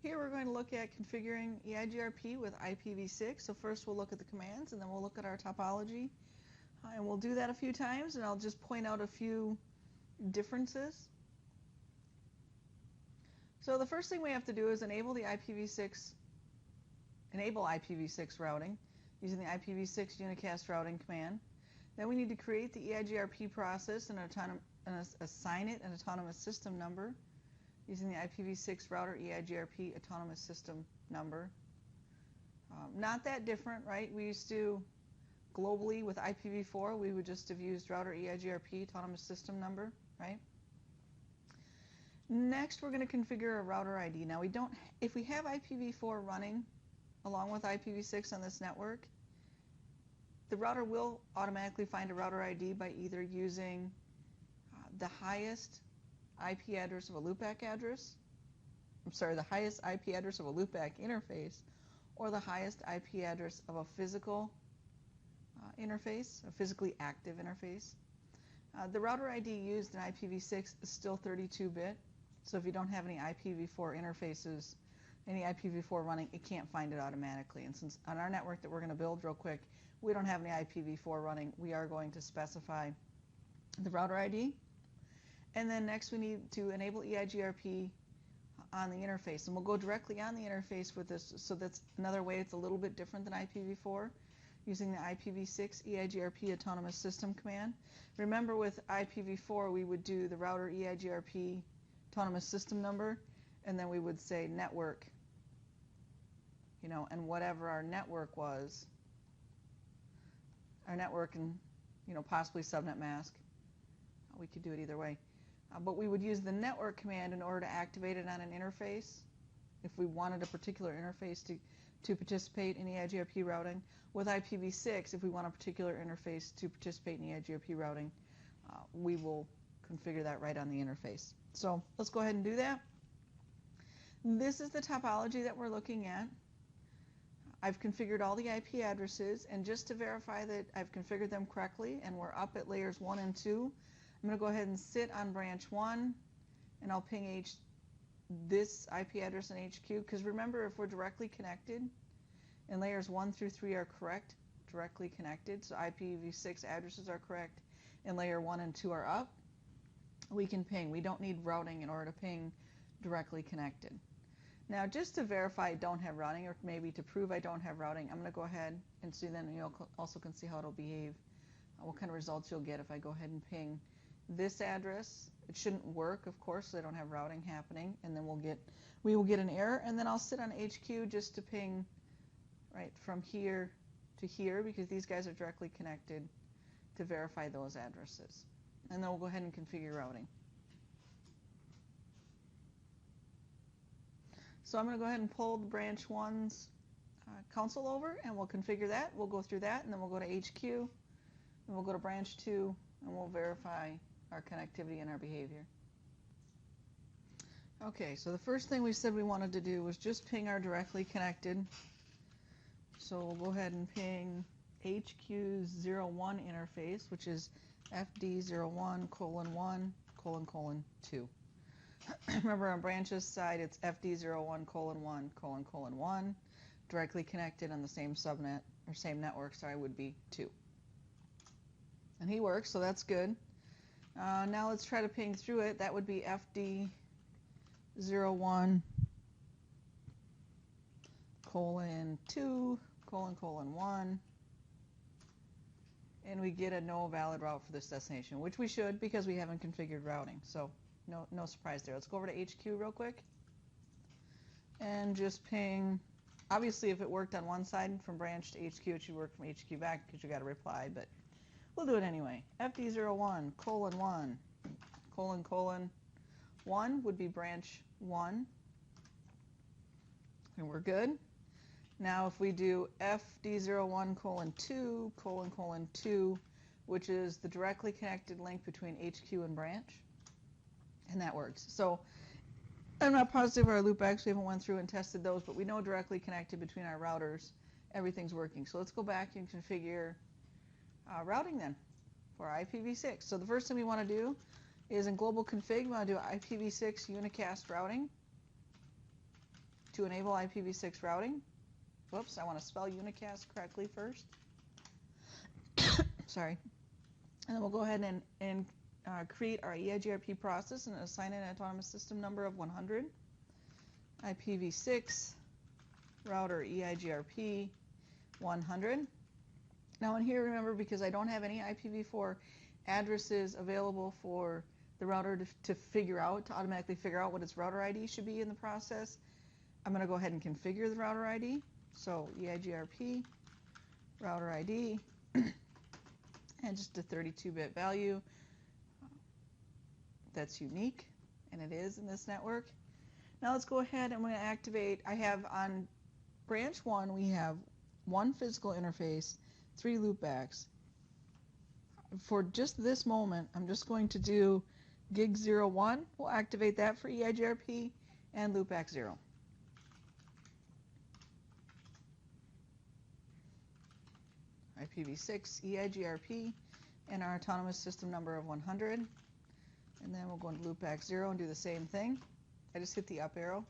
Here we're going to look at configuring EIGRP with IPv6. So first we'll look at the commands and then we'll look at our topology. And we'll do that a few times and I'll just point out a few differences. So the first thing we have to do is enable IPv6 routing using the IPv6 unicast routing command. Then we need to create the EIGRP process and assign it an autonomous system number using the IPv6 router EIGRP autonomous system number. Not that different, right? We used to, globally with IPv4, we would just have used router EIGRP autonomous system number, right? Next, we're going to configure a router ID. Now, if we have IPv4 running along with IPv6 on this network, the router will automatically find a router ID by either using the highest IP address of a loopback address, the highest IP address of a loopback interface, or the highest IP address of a physical interface, a physically active interface. The router ID used in IPv6 is still 32-bit, so if you don't have any IPv4 interfaces, any IPv4 running, it can't find it automatically. And since on our network that we're going to build real quick, we don't have any IPv4 running, we are going to specify the router ID. And then next we need to enable EIGRP on the interface. And we'll go directly on the interface with this, so that's another way it's a little bit different than IPv4, using the IPv6 EIGRP autonomous system command. Remember with IPv4 we would do the router EIGRP autonomous system number, and then we would say network, and whatever our network was, our network and, possibly subnet mask. We could do it either way. But we would use the network command in order to activate it on an interface if we wanted a particular interface to participate in EIGRP routing. With IPv6, if we want a particular interface to participate in EIGRP routing, we will configure that right on the interface. So let's go ahead and do that. This is the topology that we're looking at. I've configured all the IP addresses, and just to verify that I've configured them correctly and we're up at layers 1 and 2, I'm going to go ahead and sit on branch 1, and I'll ping this IP address in HQ, because remember, if we're directly connected, and layers 1 through 3 are correct, directly connected, so IPv6 addresses are correct, and layer 1 and 2 are up, we can ping. We don't need routing in order to ping directly connected. Now, just to verify I don't have routing, or maybe to prove I don't have routing, I'm going to go ahead and see, then you also can see how it'll behave, what kind of results you'll get if I go ahead and ping this address. It shouldn't work, of course, so I don't have routing happening, and then we will get an error, and then I'll sit on HQ just to ping right from here to here, because these guys are directly connected, to verify those addresses. And then we'll go ahead and configure routing. So I'm going to go ahead and pull the branch 1's console over, and we'll configure that. We'll go through that, and then we'll go to HQ, and we'll go to branch 2, and we'll verify our connectivity and our behavior. Okay, so the first thing we said we wanted to do was just ping our directly connected. So we'll go ahead and ping HQ01 interface, which is FD01:1:2. Remember, on branches side, it's FD01:1:1, directly connected on the same subnet, or same network, sorry, would be 2. And he works, so that's good. Now let's try to ping through it. That would be FD01:2:1, and we get a no valid route for this destination, which we should, because we haven't configured routing. So no surprise there. Let's go over to HQ real quick and just ping. Obviously, if it worked on one side from branch to HQ, it should work from HQ back, because you got a reply, but we'll do it anyway. FD01:1:1 would be branch 1, and we're good. Now if we do FD01:2:2, which is the directly connected link between HQ and branch, and that works. So I'm not positive our loopbacks, we haven't went through and tested those, but we know directly connected between our routers, everything's working. So let's go back and configure routing then for IPv6. So the first thing we want to do is in global config, we want to do IPv6 unicast routing. to enable IPv6 routing. Whoops, I want to spell unicast correctly first. Sorry. And then we'll go ahead and create our EIGRP process and assign an autonomous system number of 100. IPv6 router EIGRP 100. Now in here, remember, because I don't have any IPv4 addresses available for the router to automatically figure out what its router ID should be in the process, I'm going to go ahead and configure the router ID. So EIGRP router ID and just a 32-bit value that's unique, and it is in this network. Now let's go ahead and I'm going to activate. I have on branch 1, we have 1 physical interface, 3 loopbacks. For just this moment, I'm just going to do gig 01. We'll activate that for EIGRP and loopback 0. IPv6 EIGRP and our autonomous system number of 100. And then we'll go into loopback 0 and do the same thing. I just hit the up arrow.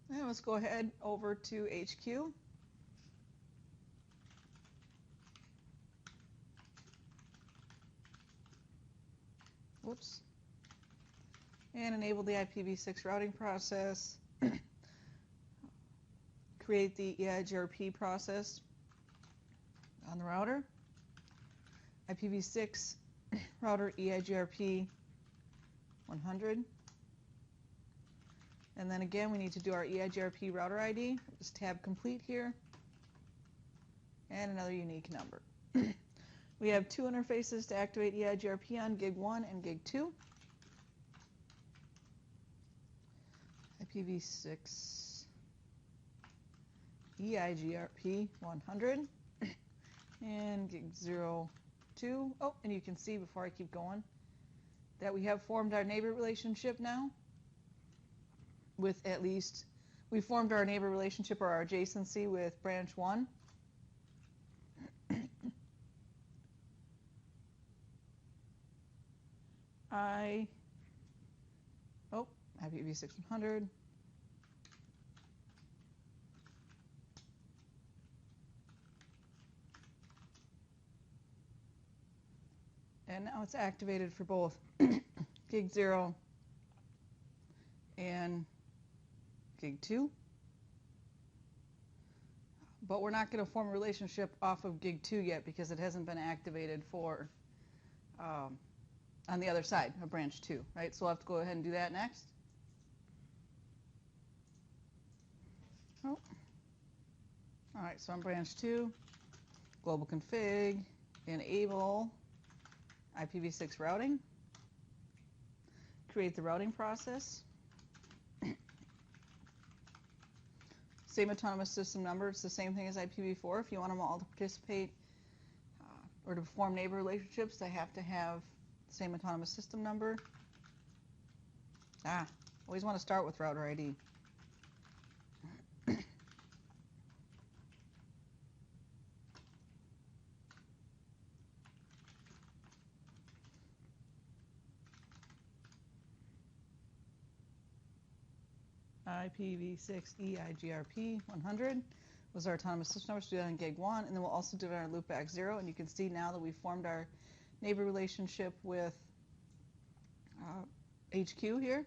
Now let's go ahead over to HQ. Whoops. And enable the IPv6 routing process. Create the EIGRP process on the router. IPv6 router EIGRP 100. And then again, we need to do our EIGRP router ID. Just tab complete here. And another unique number. We have 2 interfaces to activate EIGRP on, gig 1 and gig 2. IPv6 EIGRP 100 and gig 02. Oh, and you can see before I keep going that we have formed our neighbor relationship now with we formed our neighbor relationship or our adjacency with branch 1. IPv6 100. And now it's activated for both gig 0 and gig 2. But we're not going to form a relationship off of gig 2 yet because it hasn't been activated for on the other side of branch 2, right? So we'll have to go ahead and do that next. Oh. All right, so on branch 2, global config, enable IPv6 routing, create the routing process, same autonomous system number. It's the same thing as IPv4. If you want them all to participate or to form neighbor relationships, they have to have the same autonomous system number. Always want to start with router ID. IPv6 EIGRP 100 was our autonomous system number, so do that on gig 1, and then we'll also do it on our loopback 0, and you can see now that we've formed our neighbor relationship with HQ here.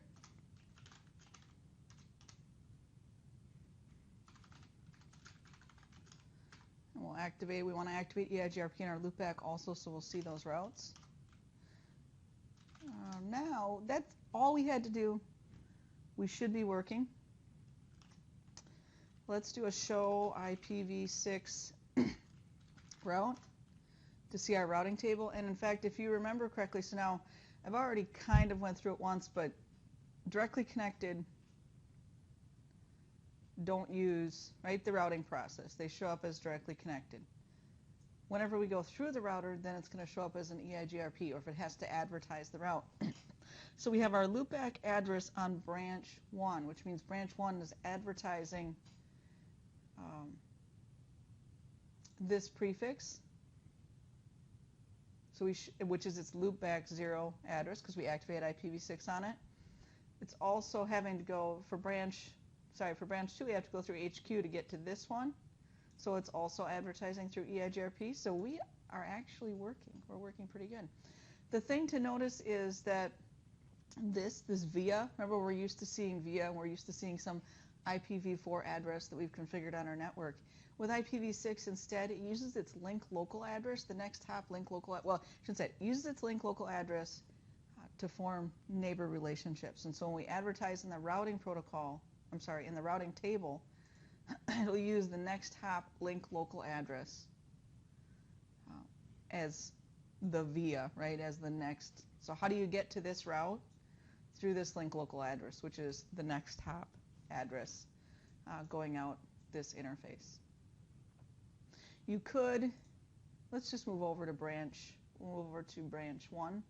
And we want to activate EIGRP in our loopback also, so we'll see those routes. Now, that's all we had to do. We should be working. Let's do a show IPv6 route to see our routing table. And in fact, if you remember correctly, so now I've already kind of went through it once, but directly connected don't use, right, the routing process. They show up as directly connected. Whenever we go through the router, then it's going to show up as an EIGRP, or if it has to advertise the route. So we have our loopback address on branch 1, which means branch 1 is advertising this prefix. So which is its loopback 0 address because we activate IPv6 on it. It's also having to go for branch 2, we have to go through HQ to get to this one. So it's also advertising through EIGRP. So we are actually working. We're working pretty good. The thing to notice is that this via, remember we're used to seeing via, and we're used to seeing some IPv4 address that we've configured on our network. With IPv6 instead, it uses its link local address, the next hop link local, well, I shouldn't say it, uses its link local address to form neighbor relationships. And so when we advertise in the routing protocol, in the routing table, it'll use the next hop link local address as the via, right, as the next. So how do you get to this route? Through this link local address, which is the next hop address going out this interface. You could, let's just move over to branch 1.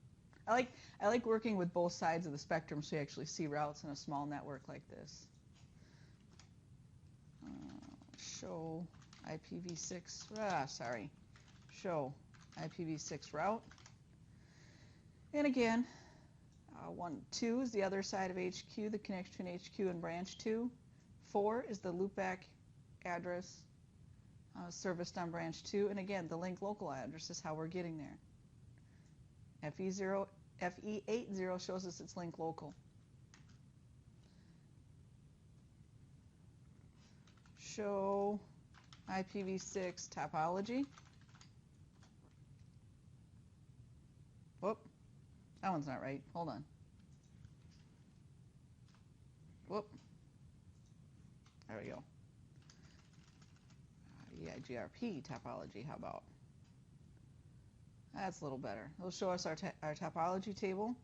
I like working with both sides of the spectrum so you actually see routes in a small network like this. Show IPv6, show IPv6 route. And again, 2 is the other side of HQ, the connection between HQ and branch 2. 4 is the loopback address serviced on branch 2. And again, the link local address is how we're getting there. FE80 shows us its link local. Show IPv6 topology. Whoop, that one's not right. Hold on. Whoop. There we go. EIGRP topology, how about? That's a little better. It'll show us our topology table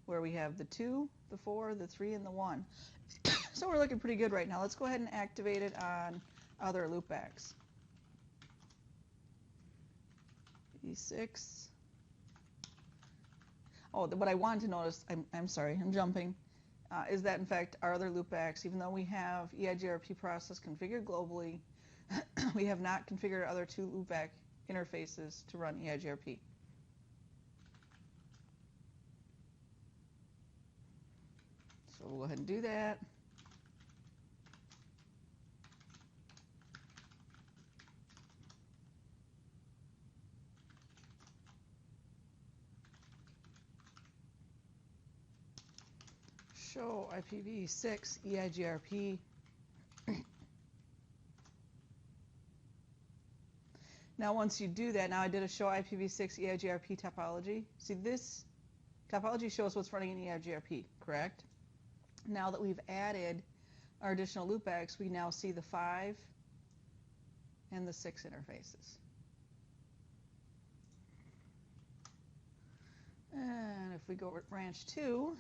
where we have the 2, the 4, the 3, and the 1. So we're looking pretty good right now. Let's go ahead and activate it on other loopbacks. E6. Oh, what I wanted to notice, I'm sorry, I'm jumping, is that in fact our other loopbacks, even though we have EIGRP process configured globally, we have not configured our other 2 loopback interfaces to run EIGRP. So we'll go ahead and do that. Show IPv6 EIGRP. Now once you do that, now I did a show IPv6 EIGRP topology. See, this topology shows what's running in EIGRP, correct? Now that we've added our additional loopbacks, we now see the 5 and the 6 interfaces. And if we go over to branch 2,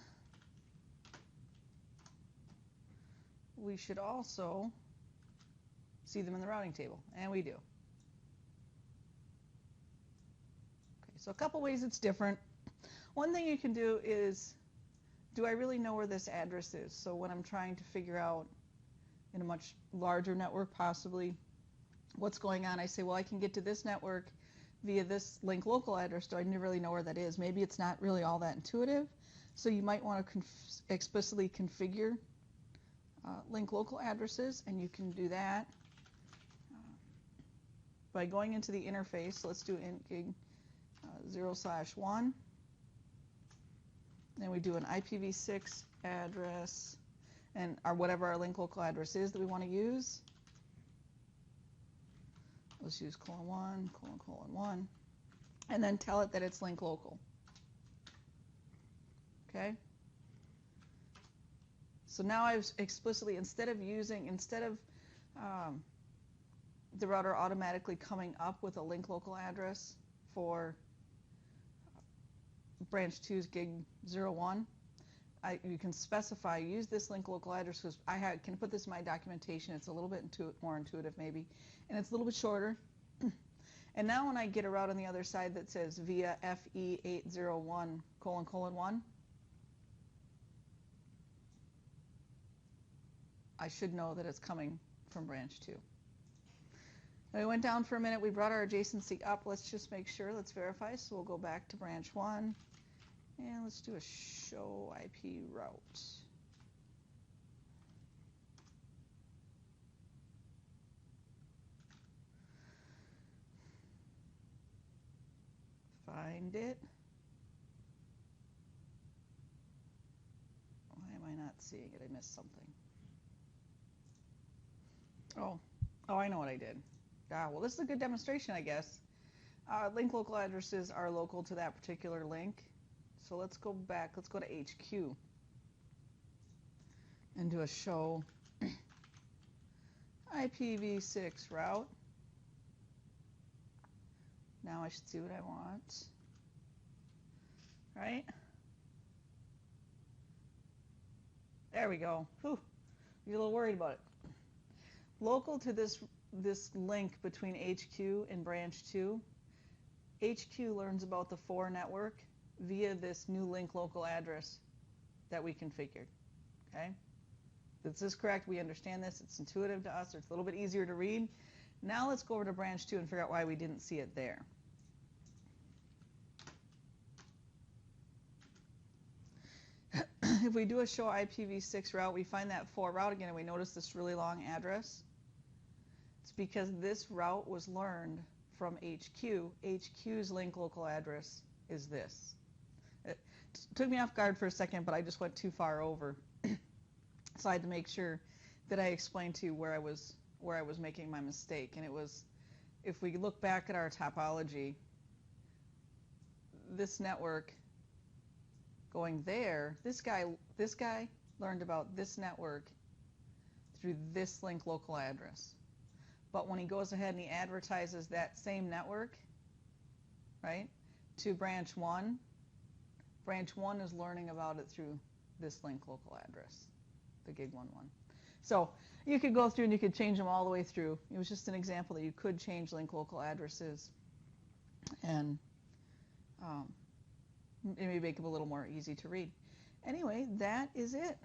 we should also see them in the routing table, and we do. Okay, so a couple ways it's different. One thing you can do is, do I really know where this address is? So when I'm trying to figure out in a much larger network possibly what's going on, I say, well, I can get to this network via this link local address. Do I really know where that is? Maybe it's not really all that intuitive, so you might want to explicitly configure link local addresses, and you can do that by going into the interface. So let's do int gig 0/1. Then we do an IPv6 address and whatever our link local address is that we want to use. Let's use :1, :1, and then tell it that it's link local. Okay? So now I've explicitly, instead of the router automatically coming up with a link local address for branch 2's gig 01, you can specify, use this link local address, because I can put this in my documentation. It's a little bit more intuitive maybe, and it's a little bit shorter. And now when I get a route on the other side that says via FE801 ::1, I should know that it's coming from branch 2. We went down for a minute. We brought our adjacency up. Let's just make sure. Let's verify. So we'll go back to branch 1. And let's do a show IP route. Find it. Why am I not seeing it? I missed something. Oh, I know what I did. Well, this is a good demonstration, I guess. Link local addresses are local to that particular link. So let's go back. Let's go to HQ and do a show IPv6 route. Now I should see what I want. Right? There we go. Whew. You're a little worried about it. Local to this link between HQ and branch 2, HQ learns about the 4 network via this new link local address that we configured. Okay? This is correct. We understand this. It's intuitive to us. It's a little bit easier to read. Now let's go over to branch 2 and figure out why we didn't see it there. If we do a show IPv6 route, we find that 4 route again, and we notice this really long address. It's because this route was learned from HQ. HQ's link local address is this. It took me off guard for a second, but I just went too far over. So I had to make sure that I explained to you where I was making my mistake. And it was, if we look back at our topology, this network going there, this guy learned about this network through this link local address. But when he goes ahead and he advertises that same network, right, to branch 1, branch 1 is learning about it through this link local address, the gig11. So you could go through and you could change them all the way through. It was just an example that you could change link local addresses and maybe make them a little more easy to read. Anyway, that is it.